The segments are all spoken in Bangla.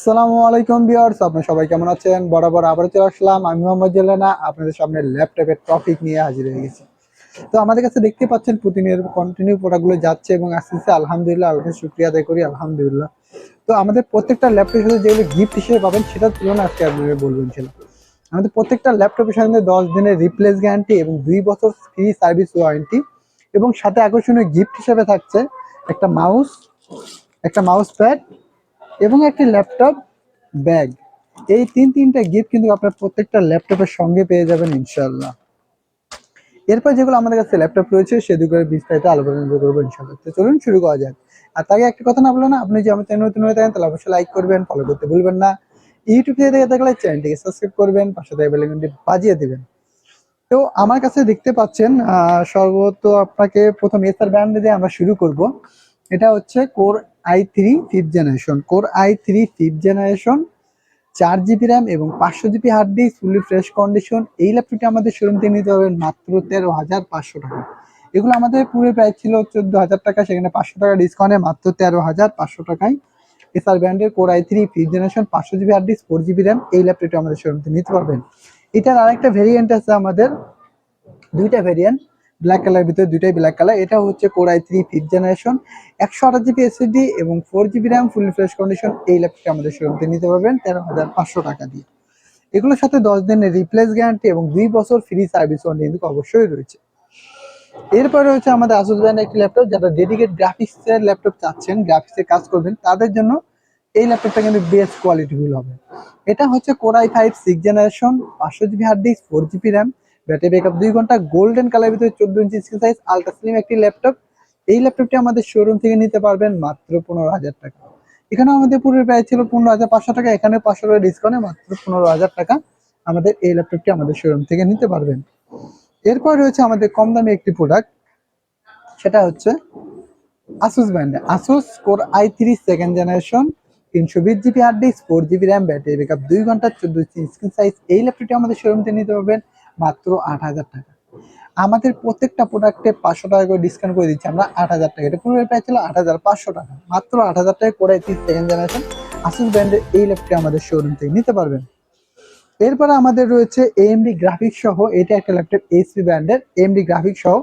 আসসালামু আলাইকুম ভিউয়ার্স, আপনারা সবাই কেমন আছেন? বরাবর আবারও চলে আসলাম আমি মোহাম্মদ জেলেনা আপনাদের সামনে ল্যাপটপের টপিক নিয়ে হাজির হয়ে গেছি। তো আমাদের কাছে দেখতে পাচ্ছেন প্রতিনিয়ত কন্টিনিউ প্রোডাক্টগুলো যাচ্ছে এবং আসতেছে, আলহামদুলিল্লাহ। আল্লাহর শুকরিয়া আদায় করি, আলহামদুলিল্লাহ। তো আমাদের প্রত্যেকটা ল্যাপটপের সাথে যেগুলো গিফট হিসেবে পাবেন সেটার তুলনা আজকে আপনাদের বলবেন ছিল। আমাদের প্রত্যেকটা ল্যাপটপের সাথে 10 দিনের রিপ্লেস গ্যারান্টি এবং 2 বছর ফ্রি সার্ভিস ওয়ারেন্টি, এবং সাথে আকর্ষণীয় গিফট হিসেবে থাকছে একটা মাউস, একটা মাউস প্যাড এবং একটি ল্যাপটপ ব্যাগ। এই তিনটা গিফট কিন্তু আপনার প্রত্যেকটা ল্যাপটপের সঙ্গে পেয়ে যাবেন ইনশাল্লাহ। এরপর যেগুলো আমাদের কাছে ল্যাপটপ রয়েছে সেদিকে বিস্তারিত আলোচনা করবো ইনশাল্লাহ। তো চলুন শুরু করা যাক। আর তাকে একটা কথা না বলো না, আপনি যে আমার চ্যানেল নতুন হয়ে থাকেন তাহলে অবশ্যই লাইক করবেন, ফলো করতে ভুলবেন না। ইউটিউব থেকে দেখে থাকলে চ্যানেলটিকে সাবস্ক্রাইব করবেন, পাশে থেকে বেল আইকনটি বাজিয়ে দিবেন। তো আমার কাছে দেখতে পাচ্ছেন সর্বত আপনাকে প্রথম এসার ব্র্যান্ড দিয়ে আমরা শুরু করব। এটা হচ্ছে core i3 5th generation 4 GB RAM এবং 500 GB hard disk, fully fresh condition. এই ল্যাপটপটি আমাদের শোরুম থেকে নিতে পারবেন মাত্র 13,500 টাকা। এগুলো আমাদের পুরো প্রাইস ছিল 14,000 টাকা, সেখানে 500 টাকা ডিসকাউন্টে মাত্র 13,500 টাকায় এসআর ব্র্যান্ডের core i3 5th generation 500 GB hard disk 4 GB RAM এই ল্যাপটপটি আমাদের শোরুম থেকে নিতে পারবেন। এটার আরেকটা ভেরিয়েন্ট আছে আমাদের, দুইটা ভেরিয়েন্ট ব্ল্যাক কালার, ভিতরে দুইটাই ব্ল্যাক কালার। এটা হচ্ছে core i3 5th generation 128 GB SSD এবং 4 GB RAM, full fresh condition. এই ল্যাপটপটি আমাদের শোরুম থেকে নিতে পারবেন 13,500 টাকা দিয়ে। এগুলোর সাথে 10 দিনের রিপ্লেস গ্যারান্টি এবং 2 বছর ফ্রি সার্ভিস ওয়ারেন্টি কিন্তু অবশ্যই রয়েছে। এরপরে হচ্ছে আমাদের আসুস ব্র্যান্ডের একটি ল্যাপটপ, যারা ডেডিকেট গ্রাফিক্সের ল্যাপটপ চাচ্ছেন, গ্রাফিক্সে কাজ করবেন, তাদের জন্য এই ল্যাপটপটা কিন্তু বেস্ট কোয়ালিটিফুল হবে। এটা হচ্ছে core i5 6th generation 500 GB hard disk, 4 GB RAM, battery backup 2 ঘন্টা, গোল্ডেন কালার ভিতরে 14 inch screen size, ultra slim একটি ল্যাপটপ। এই ল্যাপটপটি আমাদের শোরুম থেকে নিতে পারবেন মাত্র 15,000 টাকা। এখানে আমাদের পুরো প্রাইস ছিল 15,500 টাকা, এখানে 500 টাকা ডিসকাউন্টে মাত্র 15,000 টাকা আমাদের এই ল্যাপটপটি আমাদের শোরুম থেকে নিতে পারবেন। এরপর রয়েছে আমাদের কম দামি একটি প্রোডাক্ট, সেটা হচ্ছে আসুস ব্র্যান্ডে Asus core i3 2nd generation 320 GB hard disk, 4 GB RAM, battery backup 2 ঘন্টা, 14 ইঞ্চি স্ক্রিন সাইজ। এই ল্যাপটপটি আমাদের শোরুম থেকে নিতে পারবেন মাত্র 8,000 টাকা। আমাদের প্রত্যেকটা প্রোডাক্টে 500 টাকা করে ডিসকাউন্ট করে দিচ্ছি আমরা 8,000 টাকা। এটা পুরো প্রাইস ছিল 8,500 টাকা, মাত্র 8,000 টাকা core i3 2nd generation Asus ব্র্যান্ডের এই ল্যাপটপটি আমাদের শোরুম থেকে নিতে পারবেন। এরপরে আমাদের রয়েছে এএমডি গ্রাফিক্স সহ, এটা একটা ল্যাপটপ এইচপি ব্র্যান্ডের এএমডি গ্রাফিক্স সহ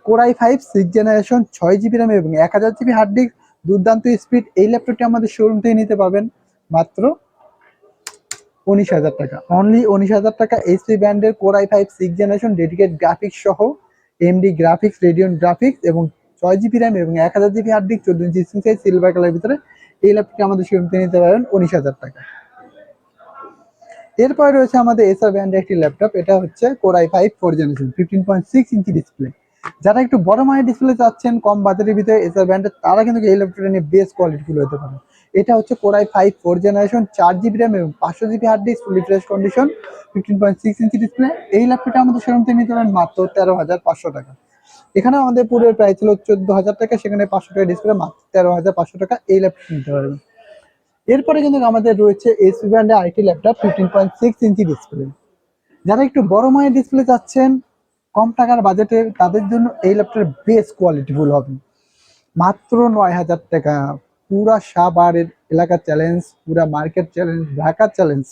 core i5 6th generation 6 GB RAM এবং 1,000 জিবি হার্ড ডিস্ক, দুর্দান্ত স্পিড। এই ল্যাপটপটি আমাদের শোরুম থেকে নিতে পারবেন মাত্র 19,000 টাকা, অনলি 19,000 টাকা। এইচপি ব্র্যান্ডের core i5 6th generation dedicate graphics সহ এমডি গ্রাফিক্স, রেডিয়ন গ্রাফিক্স এবং 6 জিবি র্যাম এবং 1,000 GB hard disk, 14 inch screen size, silver colour ভিতরে। এই ল্যাপটপটি আমাদের শোরুম থেকে নিতে পারবেন 19,000 টাকা। এরপরে রয়েছে আমাদের এসার ব্র্যান্ডের একটি ল্যাপটপ, এটা হচ্ছে core i5 4th generation 15.6 inch display. যারা একটু বড় মানের ডিসপ্লে চাচ্ছেন কম বাজেটের ভিতরে এসার ব্র্যান্ডের, তারা কিন্তু এই ল্যাপটপটা নিয়ে বেস্ট কোয়ালিটিফুল হতে পারে। এটা হচ্ছে core i5 4th generation 4 GB RAM এবং 500 GB hard disk, fully fresh condition, 15.6 inch display. এই ল্যাপটপটা আমাদের শোরুম থেকে নিতে পারেন মাত্র 13,500 টাকা। এখানে আমাদের পুরো প্রাইস ছিল 14,000 টাকা, সেখানে 500 টাকা ডিসপ্লে মাত্র 13,500 টাকা এই ল্যাপটপ নিতে পারবেন। এরপরে কিন্তু আমাদের রয়েছে এইচপি ব্র্যান্ডের আইটি ল্যাপটপ 15.6 ইঞ্চি ডিসপ্লে। যারা একটু বড় মানের ডিসপ্লে চাচ্ছেন কম টাকার বাজেটের, তাদের জন্য এই ল্যাপটপের বেস্ট কোয়ালিটিফুল হবে মাত্র 9,000 টাকা। পুরা সাভারের এলাকার চ্যালেঞ্জ, পুরা মার্কেট চ্যালেঞ্জ, ঢাকার চ্যালেঞ্জ।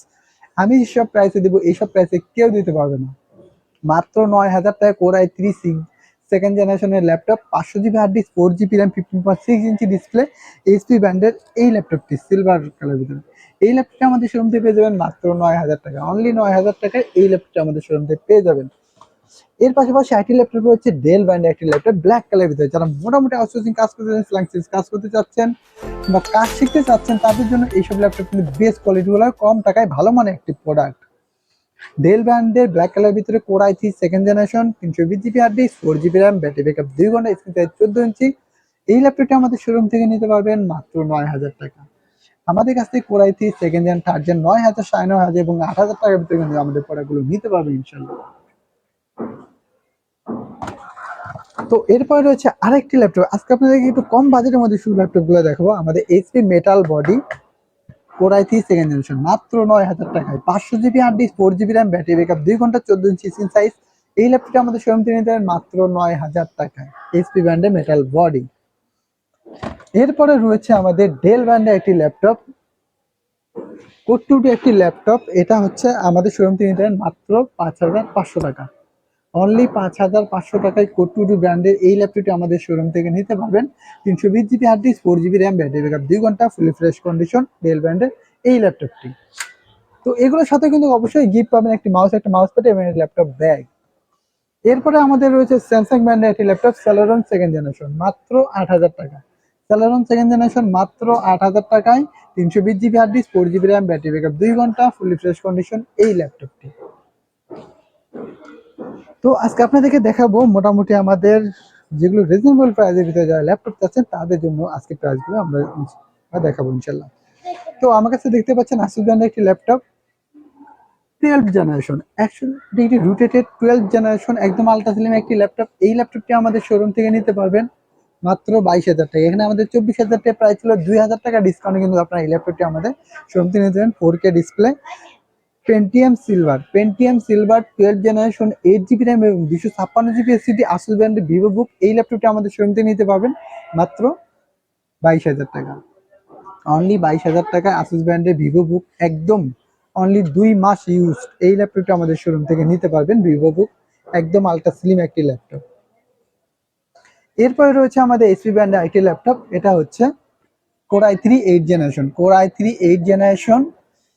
আমি যেসব প্রাইসে দেবো এইসব প্রাইসে কেউ দিতে পারবে না। মাত্র 9,000 টাকা কোর i3 2nd জেনারেশনের laptop, 500 GB hard disk, 4 GB RAM, 15.6 inch display, HP ব্র্যান্ডের এই ল্যাপটপটি সিলভার কালার ভিতরে। এই ল্যাপটপটা আমাদের শোরুম থেকে পেয়ে যাবেন মাত্র 9,000 টাকা, অনলি 9,000 টাকায় এই ল্যাপটপটা আমাদের শোরুম থেকে পেয়ে যাবেন। এর পাশাপাশি আইটি ল্যাপটপ রয়েছে ডেল ব্র্যান্ডের একটি ল্যাপটপ ব্ল্যাক কালার ভিতরে। যারা মোটামুটি আউটসোর্সিং কাজ করতে চাচ্ছেন, ফ্রিল্যান্সিং কাজ করতে চাচ্ছেন বা কাজ শিখতে চাচ্ছেন, তাদের জন্য এইসব ল্যাপটপ কিন্তু বেস্ট কোয়ালিটিগুলো, কম টাকায় ভালো মানের একটি প্রোডাক্ট। ডেল ব্র্যান্ডের ব্ল্যাক কালার ভিতরে core i3 2nd generation 320 GB hard disk, 4 GB RAM, battery backup 2 ঘন্টা, স্ক্রিন সাইজ 14 ইঞ্চি। এই ল্যাপটপটি আমাদের শোরুম থেকে নিতে পারবেন মাত্র 9,000 টাকা। আমাদের কাছ থেকে core i3 2nd gen, 3rd gen 9,000, 9,500 এবং 8,000 টাকার ভিতরে কিন্তু আমাদের প্রোডাক্টগুলো নিতে পারবেন ইনশাল্লাহ। তো এরপরে রয়েছে আরেকটি ল্যাপটপ, আজকে আপনাদেরকে একটু কম বাজেটের মধ্যে শুধু ল্যাপটপগুলো দেখাবো। আমাদের HP metal body core i3 2nd generation মাত্র 9,000 টাকায়, 500 GB hard disk, 4 GB RAM, battery backup 2 ঘন্টা, 14 ইঞ্চি স্ক্রিন সাইজ। এই ল্যাপটপটা আমাদের শোরুম থেকে নিতে পারেন মাত্র 9,000 টাকায়, এইচপি ব্র্যান্ডের মেটাল বডি। এরপরে রয়েছে আমাদের ডেল ব্র্যান্ডের একটি ল্যাপটপ, কোড টু একটি ল্যাপটপ, এটা হচ্ছে আমাদের শোরুম থেকে নিতে পারেন মাত্র 5,500 টাকা। অনলি 5,500 টাকায় কোড টু ব্র্যান্ডের এই ল্যাপটপটি আমাদের শোরুম থেকে নিতে পারবেন। 320 GB hard disk, 4 GB RAM, battery backup 2 ঘন্টা, ফুলি ফ্রেশ কন্ডিশন, ডেল ব্র্যান্ডের এই ল্যাপটপটি। তো এগুলোর সাথে কিন্তু অবশ্যই গিফট পাবেন একটি মাউস, একটা মাউস প্যাড এবং ল্যাপটপ ব্যাগ। এরপরে আমাদের রয়েছে স্যামসাং ব্র্যান্ডের একটি ল্যাপটপ সেলেরন সেকেন্ড জেনারেশন, মাত্র 8,000 টাকা। সেলেরন সেকেন্ড জেনারেশন মাত্র 8,000 টাকায়, 320 GB hard disk, 4 GB RAM, battery backup 2 ঘন্টা, ফুলি ফ্রেশ কন্ডিশন এই ল্যাপটপটি। তো আজকে আপনাদেরকে দেখাবো মোটামুটি আমাদের যেগুলো রিজনেবল প্রাইসের ভিতরে যারা ল্যাপটপ চাচ্ছেন তাদের জন্য আজকে প্রাইসগুলো আমরা দেখাবো ইনশাল্লাহ। তো আমার কাছে দেখতে পাচ্ছেন আসুস ব্র্যান্ডের একটি ল্যাপটপ 12 জেনারেশন, অ্যাকচুয়ালি এটি রুটেটেড 12 জেনারেশন, একদম আলট্রা স্লিম একটি ল্যাপটপ। এই ল্যাপটপটি আমাদের শোরুম থেকে নিতে পারবেন মাত্র 22,000 টাকা। এখানে আমাদের 24,000 টাকা প্রাইস ছিল, 2,000 টাকা ডিসকাউন্টে কিন্তু আপনার এই ল্যাপটপটি আমাদের শোরুম থেকে নিতে পারেন। 4K display, Pentium silver 12 generation, 8 GB RAM এবং 256 জিবি এসএসডি, আসুস ব্র্যান্ডের ভিভো বুক এই ল্যাপটপটি আমাদের শোরুম থেকে নিতে পারবেন মাত্র 22,000 টাকা। অনলি 22,000 টাকায় আসুস ব্র্যান্ডের ভিভো বুক, একদম অনলি 2 মাস ইউজ এই ল্যাপটপটি আমাদের শোরুম থেকে নিতে পারবেন। ভিভো বুক একদম আলট্রা স্লিম একটি ল্যাপটপ। এরপরে রয়েছে আমাদের এসপি ব্র্যান্ডের আইটি ল্যাপটপ, এটা হচ্ছে core i3 8 generation, core i3 8 generation,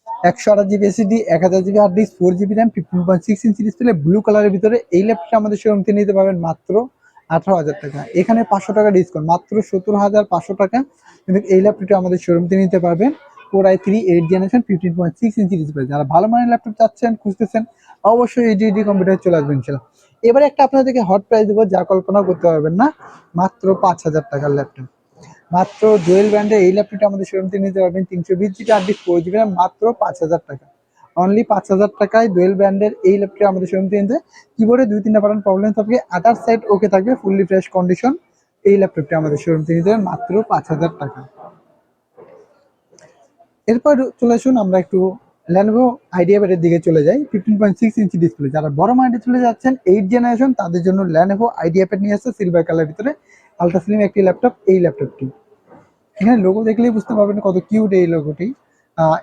128 GB SSD, 1000 GB hard disk, 4 GB RAM, 15.6 inch display, blue কালারের ভিতরে এই ল্যাপটপটা আমাদের শোরুম থেকে নিতে পারবেন মাত্র 18,000 টাকা। এখানে 500 টাকা ডিসকাউন্ট, মাত্র 17,500 টাকা কিন্তু এই ল্যাপটপটা আমাদের শোরুম থেকে নিতে পারবেন। Core i3 8 generation, 15.6 inch display. যারা ভালো মানের ল্যাপটপ চাচ্ছেন, খুঁজতেছেন, অবশ্যই এইচডি কম্পিউটার চলে আসবেন ইনশাল্লাহ। এবারে একটা আপনাদেরকে হট প্রাইস দেবো যা কল্পনা করতে পারবেন না, মাত্র 5,000 টাকার ল্যাপটপ। মাত্র জুয়েল ব্র্যান্ডের এই ল্যাপটপটা আমাদের শোরুম থেকে নিতে পারবেন, 320 GB hard disk, 4 GB RAM, মাত্র 5,000 টাকা। অনলি 5,000 টাকায় জুয়েল ব্র্যান্ডের এই ল্যাপটপটা আমাদের শোরুম থেকে নিতে। কিবোর্ডে 2-3টা বাটন প্রবলেম থাকবে, আদার সাইড ওকে থাকবে, ফুললি ফ্রেশ কন্ডিশন এই ল্যাপটপটা আমাদের শোরুম থেকে নিতে পারবেন মাত্র 5,000 টাকা। এরপর চলে আসুন আমরা একটু ল্যানোভো আইডিয়াপ্যাডের দিকে চলে যাই। 15.6 ইঞ্চি ডিসপ্লে, যারা বড় মাইন্ডে চলে যাচ্ছেন 8 জেনারেশন তাদের জন্য ল্যানোভো আইডিয়াপ্যাড নিয়ে আসছে সিলভার কালার ভিতরে, আলট্রা স্লিম একটি ল্যাপটপ এই ল্যাপটপটি। এখানে লোগো দেখলেই বুঝতে পারবেন কত কিউট এই লোগোটি।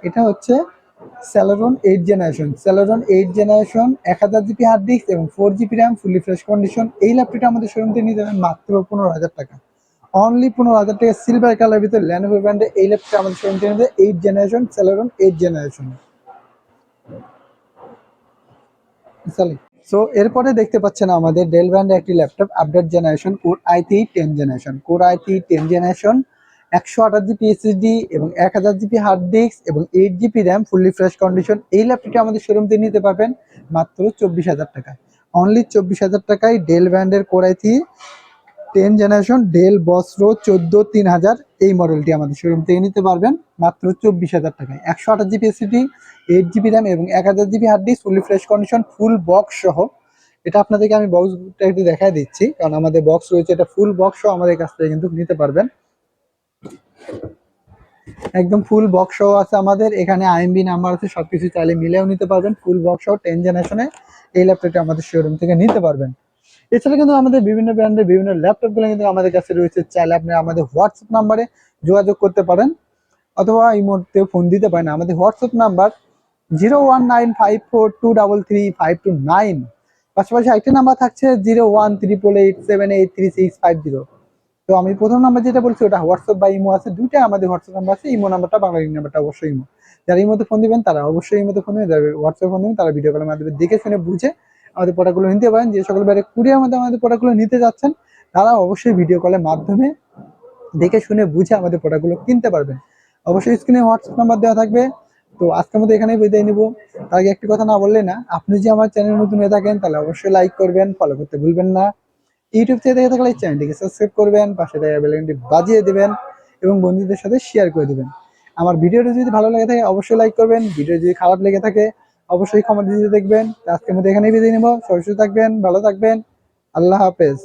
এটা হচ্ছে Celeron 8 generation, Celeron 8 generation, 1000 GB hard disk এবং 4 GB RAM, fully fresh condition এই ল্যাপটপটা আমাদের শোরুম থেকে নিতে পারেন মাত্র 15,000 টাকা। অনলি 15,000 টাকা সিলভার কালার ভিতরে ল্যানোভো ব্র্যান্ডে এই ল্যাপটপটা আমাদের শোরুম থেকে নিতে 8 জেনারেশন, সেলেরন 8 জেনারেশন। সো এরপরে দেখতে পাচ্ছেন আমাদের ডেল ব্র্যান্ডের একটি laptop update generation, core i3 10 generation, core i3 10 generation, 128 GB SSD এবং 1000 জিবি হার্ড ডিস্ক এবং 8 GB RAM, fully fresh condition এই ল্যাপটপটি আমাদের শোরুম থেকে নিতে পারবেন মাত্র 24,000 টাকায়। অনলি 24,000 টাকায় ডেল ব্র্যান্ডের কোর i3 10 জেনারেশন, ডেল বসরো 14-3000 এই মডেলটি আমাদের শোরুম থেকে নিতে পারবেন মাত্র 24,000 টাকায়। 128 জিবি এসএসডি, 8 জিবি র্যাম এবং 1000 GB hard disk, fully fresh condition, full box সহ। এটা আপনাদেরকে আমি বক্সটা একটু দেখাই দিচ্ছি, কারণ আমাদের বক্স রয়েছে, এটা ফুল বক্স সহ আমাদের কাছ থেকে কিন্তু নিতে পারবেন। একদম ফুল বক্স সহ আছে আমাদের এখানে, আইএমবি নাম্বার আছে, সবকিছু চাইলে মিলেও নিতে পারবেন। ফুল বক্স সহ 10 জেনারেশনে এই ল্যাপটপটা আমাদের শোরুম থেকে নিতে পারবেন। এছাড়া কিন্তু আমাদের বিভিন্ন ব্র্যান্ডের বিভিন্ন ল্যাপটপগুলো কিন্তু আমাদের কাছে রয়েছে, চাইলে আপনি আমাদের হোয়াটসঅ্যাপ নাম্বারে যোগাযোগ করতে পারেন অথবা এই মুহূর্তে ফোন দিতে পারেন। আমাদের হোয়াটসঅ্যাপ নাম্বার 01954233529, পাশাপাশি আরেকটি নাম্বার থাকছে 0138887833650। তো আমি প্রথম নাম্বার যেটা বলছি ওটা হোয়াটসঅ্যাপ বা ইমো আছে, দুইটা আমাদের হোয়াটসঅ্যাপ নাম্বার আছে। ইমো নাম্বারটা বাংলা নাম্বারটা অবশ্যই ইমো, যারা ইমোতে ফোন দিবেন তারা অবশ্যই ইমোতে ফোন দিবেন, যারা হোয়াটসঅ্যাপ ফোন দিবেন তারা ভিডিও কলের মাধ্যমে দেখে শুনে বুঝে আমাদের প্রোডাক্টগুলো নিতে পারেন। যে সকল বাইরে কুরিয়ার মধ্যে আমাদের প্রোডাক্টগুলো নিতে যাচ্ছেন তারা অবশ্যই ভিডিও কলের মাধ্যমে দেখে শুনে বুঝে আমাদের প্রোডাক্টগুলো কিনতে পারবেন। অবশ্যই স্ক্রিনে হোয়াটসঅ্যাপ নাম্বার দেওয়া থাকবে। তো আজকের মতো এখানেই বিদায় নিব। তার আগে একটি কথা না বললে না, আপনি যে আমার চ্যানেল নতুন হয়ে থাকেন তাহলে অবশ্যই লাইক করবেন, ফলো করতে ভুলবেন না। ইউটিউব থেকে দেখে থাকলে চ্যানেলটিকে সাবস্ক্রাইব করবেন, পাশে থাকা বেল আইকনটি বাজিয়ে দেবেন এবং বন্ধুদের সাথে শেয়ার করে দেবেন। আমার ভিডিওটা যদি ভালো লেগে থাকে অবশ্যই লাইক করবেন, ভিডিও যদি খারাপ লেগে থাকে অবশ্যই কমেন্ট দিতে দেখবেন। আজকের মতো এখানেই বিদায় নিব। সবাই সুস্থ থাকবেন, ভালো থাকবেন, আল্লাহ হাফেজ।